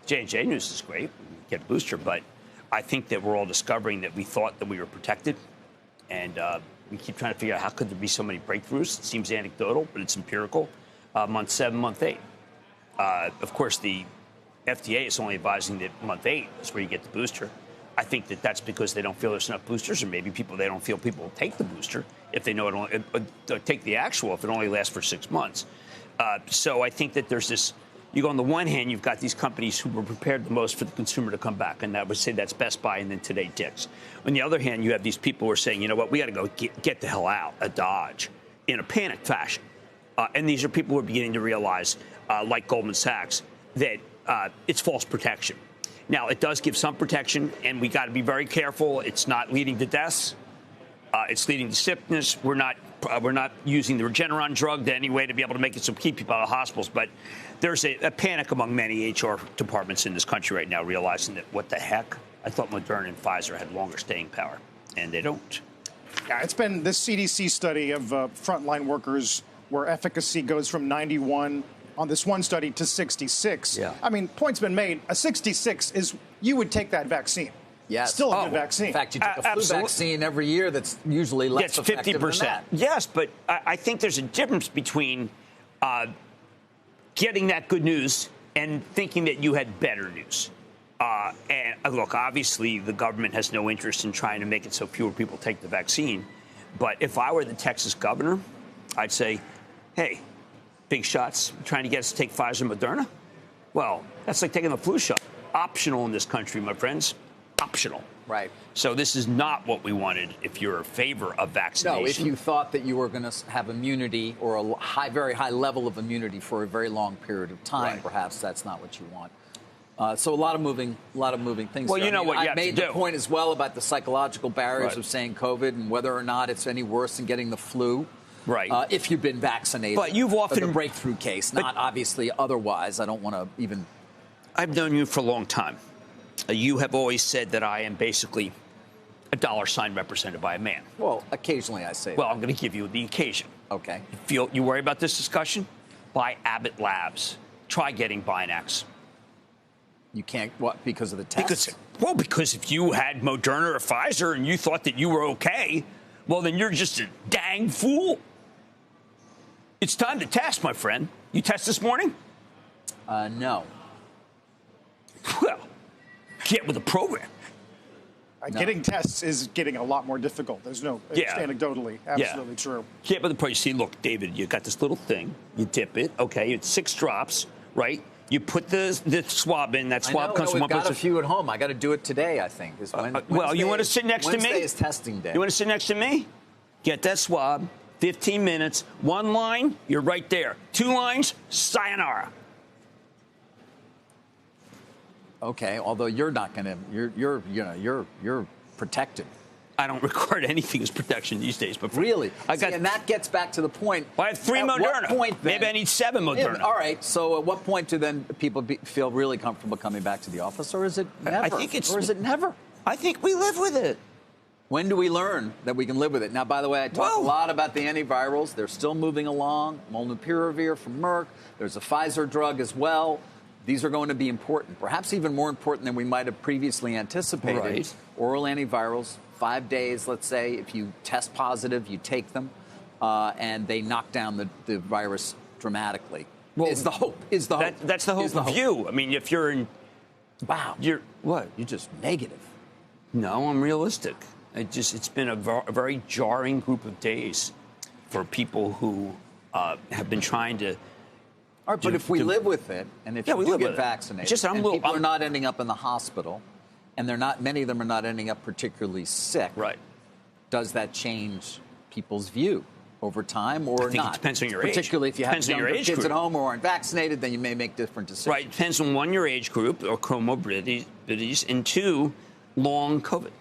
J&J news is great. Get a booster, but I think that we're all discovering that we thought that we were protected, and we keep trying to figure out how could there be so many breakthroughs. It seems anecdotal, but it's empirical. Month 7, month 8. Of course, the FDA is only advising that month 8 is where you get the booster. I think that that's because they don't feel there's enough boosters, or maybe they don't feel people will take the booster if they know it only take the actual if it only lasts for 6 months. So I think that there's this. You go on the one hand, you've got these companies who were prepared the most for the consumer to come back, and I would say that's Best Buy and then today Dick's. On the other hand, you have these people who are saying, you know what, we got to go get the hell out of Dodge in a panic fashion. And these are people who are beginning to realize, like Goldman Sachs, that it's false protection. Now, it does give some protection, and we got to be very careful. It's not leading to deaths. It's leading to sickness. We're not using the Regeneron drug to any way to be able to make it so keep people out of hospitals. But there's a panic among many HR departments in this country right now, realizing that what the heck? I thought Moderna and Pfizer had longer staying power, and they don't. Yeah, it's been this CDC study of frontline workers where efficacy goes from 91 on this one study to 66. Yeah. I mean, point's been made. A 66 is you would take that vaccine. Yes. Still a good vaccine. In fact, you take a flu vaccine every year that's usually less effective 50%. than that. Yes, but I think there's a difference between getting that good news and thinking that you had better news. And look, obviously, the government has no interest in trying to make it so fewer people take the vaccine. But if I were the Texas governor, I'd say, hey, big shots, trying to get us to take Pfizer and Moderna? Well, that's like taking a flu shot. Optional in this country, my friends. Optional. Right. So this is not what we wanted if you're in favor of vaccination. No, if you thought that you were going to have immunity or a very high level of immunity for a very long period of time, right. Perhaps that's not what you want. So a lot of moving things. Well, there. you know what you I have made to the do. point as well about the psychological barriers Right. of saying COVID and whether or not it's any worse than getting the flu. Right. If you've been vaccinated. But you've often a breakthrough case, not obviously otherwise. I don't want to even. I've known you for a long time. You have always said that I am basically a dollar sign represented by a man. Well, occasionally I say Well, I'm going to give you the occasion. Okay. You worry about this discussion? Buy Abbott Labs. Try getting Binax. You can't, what, because of the test? Because if you had Moderna or Pfizer and you thought that you were okay, well, then you're just a dang fool. It's time to test, my friend. You test this morning? No. Well, get with the program. Getting tests is getting a lot more difficult. There's no, it's anecdotally, absolutely true. Get with the program. You see, look, David, you got this little thing. You dip it. Okay, it's 6 drops, right? You put the swab in. That swab comes from we've got a few at home. I got to do it today, I think. Well, you want to sit next to me? Wednesday is testing day. You want to sit next to me? Get that swab. 15 minutes. 1 line, you're right there. 2 lines, sayonara. Okay, although you're not going to, you're protected. I don't regard anything as protection these days. But really, and that gets back to the point. I have 3 Moderna. What point then, maybe I need 7 Moderna. All right. So, at what point do then people feel really comfortable coming back to the office, or is it never? I think it's. Or is it never? I think we live with it. When do we learn that we can live with it? Now, by the way, I talked a lot about the antivirals. They're still moving along. Molnupiravir from Merck. There's a Pfizer drug as well. These are going to be important, perhaps even more important than we might have previously anticipated. Right. Oral antivirals, 5 days, let's say. If you test positive, you take them, and they knock down the virus dramatically. Well, is the hope. That's the hope of you. I mean, if you're in... Wow. You're what? You're just negative. No, I'm realistic. It's been a very jarring group of days for people who have been trying to... All right, but if we live with it, and if you do get vaccinated, people are not ending up in the hospital, and many of them are not ending up particularly sick, right? Does that change people's view over time or not? It depends on your age. Particularly if you have younger kids at home who aren't vaccinated, then you may make different decisions. Right, depends on 1, your age group or comorbidities, and 2, long COVID.